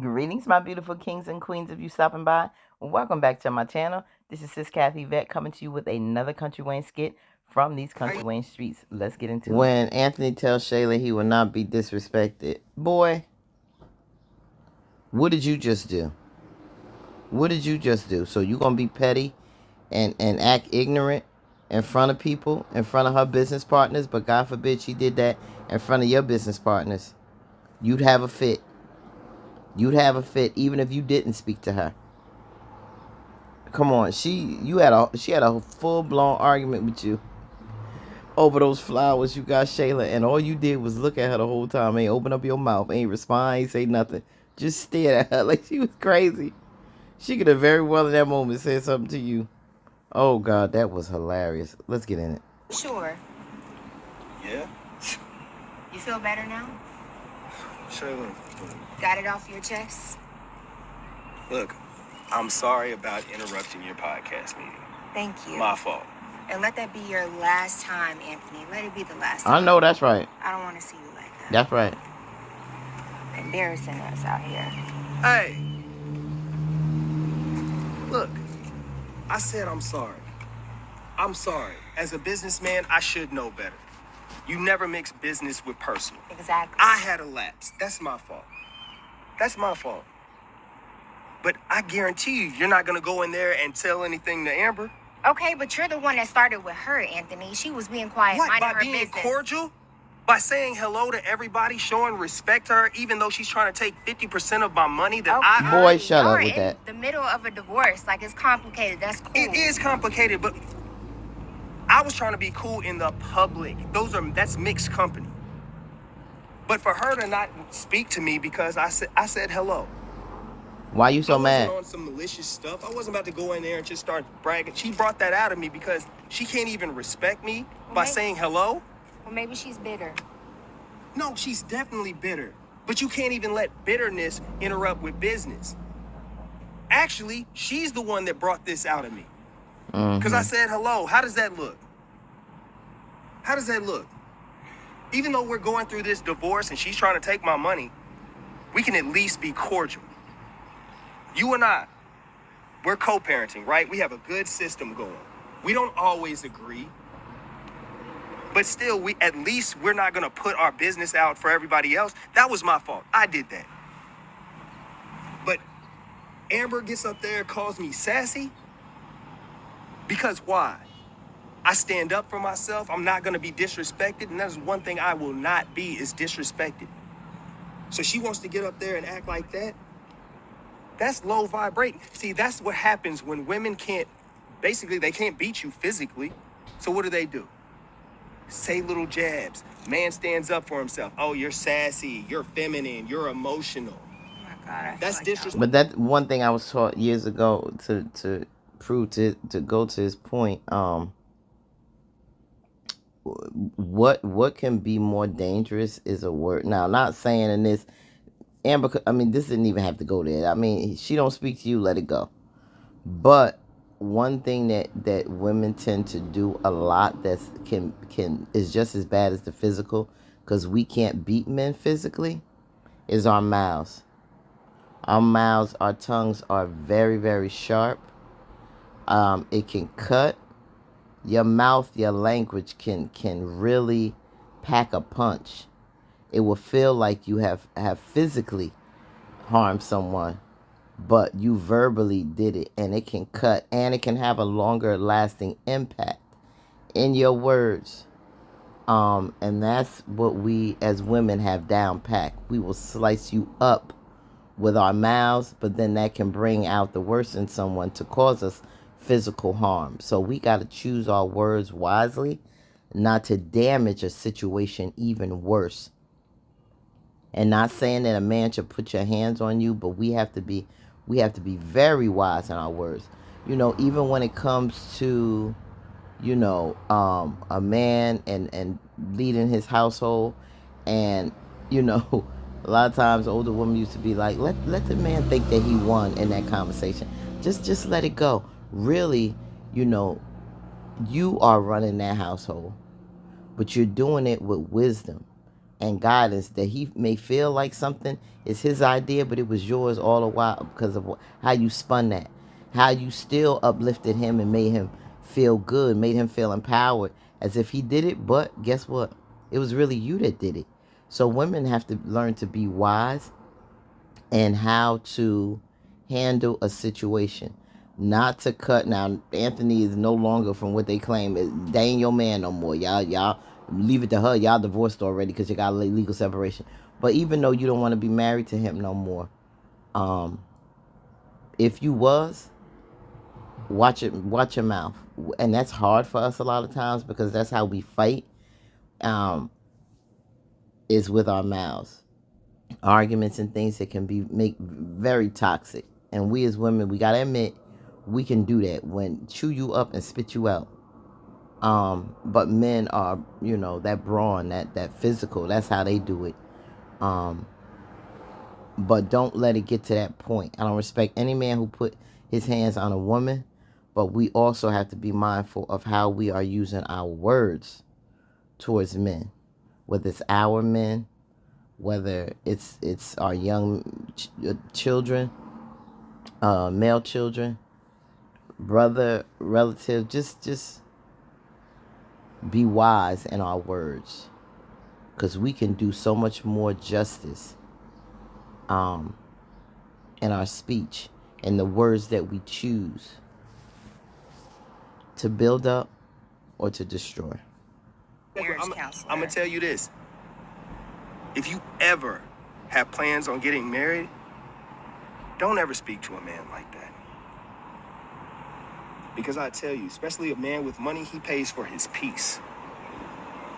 Greetings, my beautiful kings and queens, of you stopping by. Welcome back to my channel. This is Sis Kathy Vet coming to you with another Country Wayne skit from these Country Wayne streets. Let's get into it. When Anthony tells Shayla he will not be disrespected, boy, what did you just do? What did you just do? So you gonna be petty and act ignorant in front of people, in front of her business partners, but God forbid she did that in front of your business partners. You'd have a fit. You'd have a fit even if you didn't speak to her. Come on, she had a full blown argument with you over those flowers you got, Shayla, and all you did was look at her the whole time. Ain't open up your mouth, ain't respond, ain't say nothing. Just stared at her like she was crazy. She could have very well in that moment said something to you. Oh God, that was hilarious. Let's get in it. Sure. Yeah? You feel better now? Shayla, Got it off your chest? look, I'm sorry about interrupting your podcast meeting. Thank you. My fault. And let that be your last time, Anthony. Let it be the last I time. know that's right. I don't want to see you like that. That's right. Embarrassing us out here. Hey! Look, I said I'm sorry. I'm sorry. As a businessman, I should know better. You never mix business with personal. Exactly. I had a lapse. That's my fault. That's my fault. But I guarantee you, you're not gonna go in there and tell anything to Amber. Okay, but you're the one that started with her, Anthony. She was being quiet, What? minding By her being business. cordial? By saying hello to everybody, showing respect to her, even though she's trying to take 50% of my money that I Boy, earn? shut up You're with in that. the middle of a divorce. Like, it's complicated. That's cool. It is complicated, but I was trying to be cool in the public. That's mixed company. But for her to not speak to me because I said hello. Why you so I mad? wasn't on some malicious stuff. I wasn't about to go in there and just start bragging. She brought that out of me because she can't even respect me by Okay. saying hello. Well, maybe she's bitter. No, she's definitely bitter. But you can't even let bitterness interrupt with business. Actually, she's the one that brought this out of me. Because I said hello. How does that look? How does that look? Even though we're going through this divorce and she's trying to take my money, we can at least be cordial. You and I, we're co-parenting, right? We have a good system going. We don't always agree. But still, we're not gonna put our business out for everybody else. That was my fault. I did that. But Amber gets up there and calls me sassy. Because why? I stand up for myself. I'm not gonna be disrespected. And that's one thing I will not be is disrespected. So she wants to get up there and act like that. That's low vibrating. See, that's what happens when women they can't beat you physically. So what do? Say little jabs. Man stands up for himself. Oh, you're sassy, you're feminine, you're emotional. Oh my God, I feel That's like disrespectful. But that one thing I was taught years ago to prove to go to his point. What can be more dangerous is a word. Now, not saying in this Amber. I mean, this didn't even have to go there. I mean, she don't speak to you, let it go. But one thing that women tend to do a lot that can is just as bad as the physical, because we can't beat men physically, is our mouths. Our mouths, our tongues are very, very sharp. It can cut. Your mouth, your language can really pack a punch. It will feel like you have physically harmed someone, but you verbally did it, and it can cut, and it can have a longer lasting impact in your words. And that's what we as women have down pat. We will slice you up with our mouths, but then that can bring out the worst in someone to cause us physical harm. So we got to choose our words wisely, not to damage a situation even worse. And not saying that a man should put your hands on you, but we have to be very wise in our words. Even when it comes to, a man and leading his household, and a lot of times older women used to be like, let the man think that he won in that conversation. Just let it go. Really, you are running that household, but you're doing it with wisdom. and guidance, that he may feel like something is his idea, but it was yours all the while because of how you spun that, how you still uplifted him and made him feel good, made him feel empowered as if he did it. But guess what? It was really you that did it. So women have to learn to be wise and how to handle a situation. Not to cut. Now, Anthony is no longer, from what they claim, they ain't your man no more. Y'all leave it to her. Y'all divorced already because you got a legal separation. But even though you don't want to be married to him no more, um, if you was, watch your mouth. And that's hard for us a lot of times because that's how we fight, um, is with our mouths. Arguments and things that can be make very toxic. And we as women, we gotta admit, we can do that, when chew you up and spit you out. But men are, that brawn, that physical, that's how they do it. But don't let it get to that point. I don't respect any man who put his hands on a woman, but we also have to be mindful of how we are using our words towards men, whether it's our men, whether it's our young children, male children, brother, relative. Just be wise in our words, because we can do so much more justice in our speech and the words that we choose to build up or to destroy. I'm gonna tell you this: if you ever have plans on getting married, don't ever speak to a man like that. Because I tell you, especially a man with money, he pays for his peace.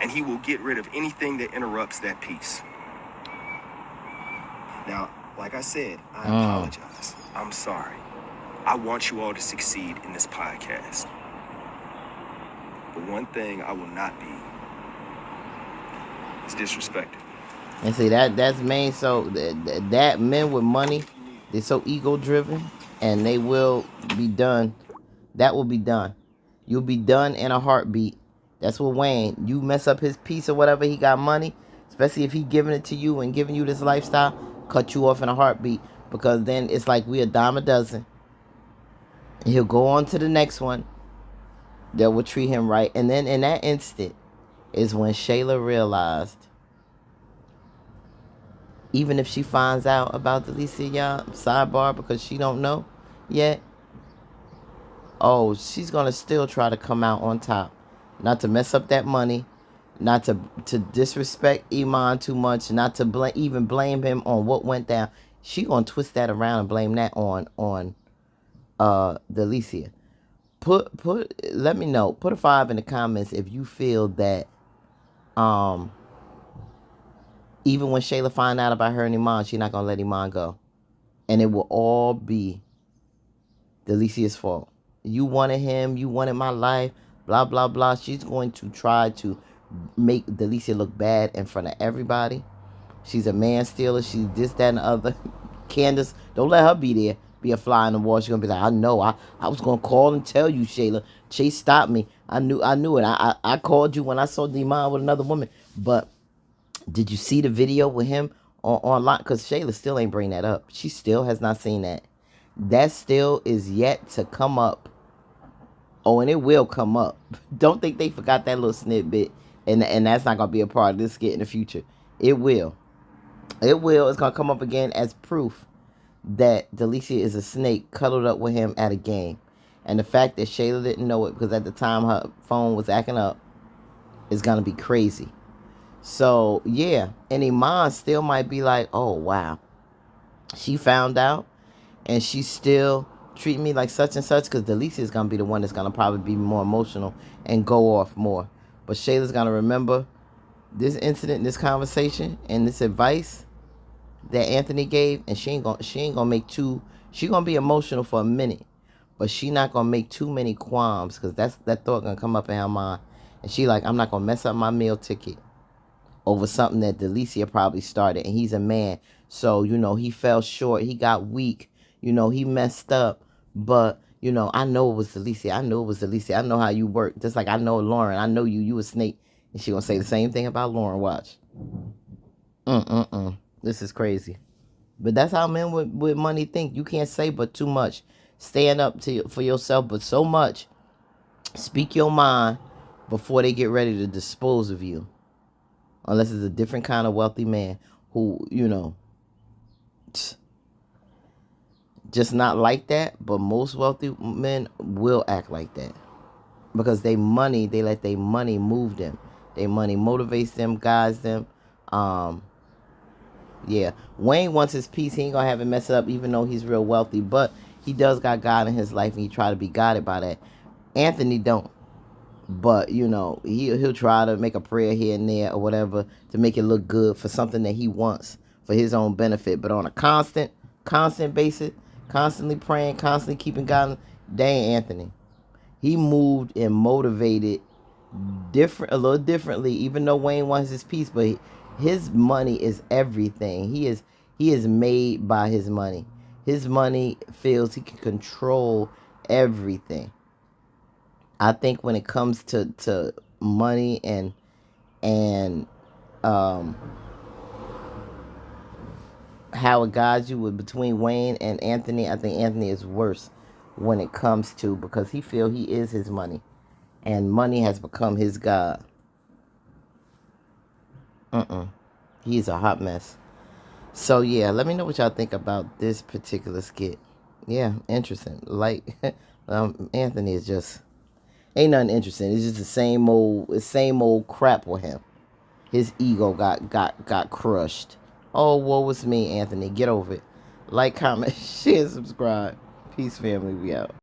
And he will get rid of anything that interrupts that peace. Now, like I said, I apologize. I'm sorry. I want you all to succeed in this podcast. But one thing I will not be is disrespected. And see, that's main. So that men with money, they're so ego driven, and they will be done. That will be done. You'll be done in a heartbeat. That's what Wayne. You mess up his piece or whatever. He got money, especially if he giving it to you and giving you this lifestyle. Cut you off in a heartbeat, because then it's like we a dime a dozen. He'll go on to the next one that will treat him right, and then in that instant is when Shayla realized, even if she finds out about the Alicia sidebar, because she don't know yet, oh, she's gonna still try to come out on top, not to mess up that money, not to disrespect Iman too much, not to even blame him on what went down. She gonna twist that around and blame that on the Alicia. Let me know. Put a 5 in the comments if you feel that even when Shayla find out about her and Iman, she's not gonna let Iman go, and it will all be Delicia's fault. You wanted him, you wanted my life, blah blah blah. She's going to try to make Delicia look bad in front of everybody. She's a man stealer. She's this, that, and the other. Candace, don't let her be there, be a fly in the wall. She's gonna be like, I know, I was gonna call and tell you, Shayla. Chase stopped me. I knew it. I called you when I saw Demond with another woman. But did you see the video with him online? Because Shayla still ain't bring that up. She still has not seen that. That still is yet to come up. Oh, and it will come up. Don't think they forgot that little snippet, and that's not gonna be a part of this skit in the future. It will. It will. It's gonna come up again as proof that Delicia is a snake cuddled up with him at a game. And the fact that Shayla didn't know it because at the time her phone was acting up is gonna be crazy. So yeah, and Iman still might be like, oh wow, she found out and she still treat me like such and such, because Delicia is gonna be the one that's gonna probably be more emotional and go off more. But Shayla's gonna remember this incident, this conversation, and this advice that Anthony gave, and she ain't gonna make too. She gonna be emotional for a minute, but she not gonna make too many qualms, because that thought gonna come up in her mind, and she like, I'm not gonna mess up my meal ticket over something that Delicia probably started, and he's a man, so he fell short, he got weak, he messed up, but I know it was Delicia, I know how you work, just like I know Lauren, I know you a snake, and she gonna say the same thing about Lauren. Watch. This is crazy. But that's how men with money think. You can't say but too much. Stand up for yourself, but so much. Speak your mind before they get ready to dispose of you. Unless it's a different kind of wealthy man who, just not like that. But most wealthy men will act like that. Because they let their money move them. Their money motivates them, guides them. Yeah, Wayne wants his peace. He ain't gonna have it mess up, even though he's real wealthy. But he does got God in his life, and he try to be guided by that. Anthony don't. But he'll try to make a prayer here and there or whatever to make it look good for something that he wants for his own benefit. But on a constant basis, constantly praying, constantly keeping God. Dang, Anthony, he moved and motivated a little differently. Even though Wayne wants his peace, but his money is everything. He is made by his money. His money feels he can control everything. I think when it comes to money and how it guides you between Wayne and Anthony, I think Anthony is worse when it comes to, because he feel he is his money, and money has become his god. He's a hot mess. So yeah, let me know what y'all think about this particular skit. Yeah, interesting. Like Anthony is just ain't nothing interesting. It's just the same old crap with him. His ego got crushed. Oh, woe was me, Anthony. Get over it. Like, comment, share, subscribe. Peace, family. We out.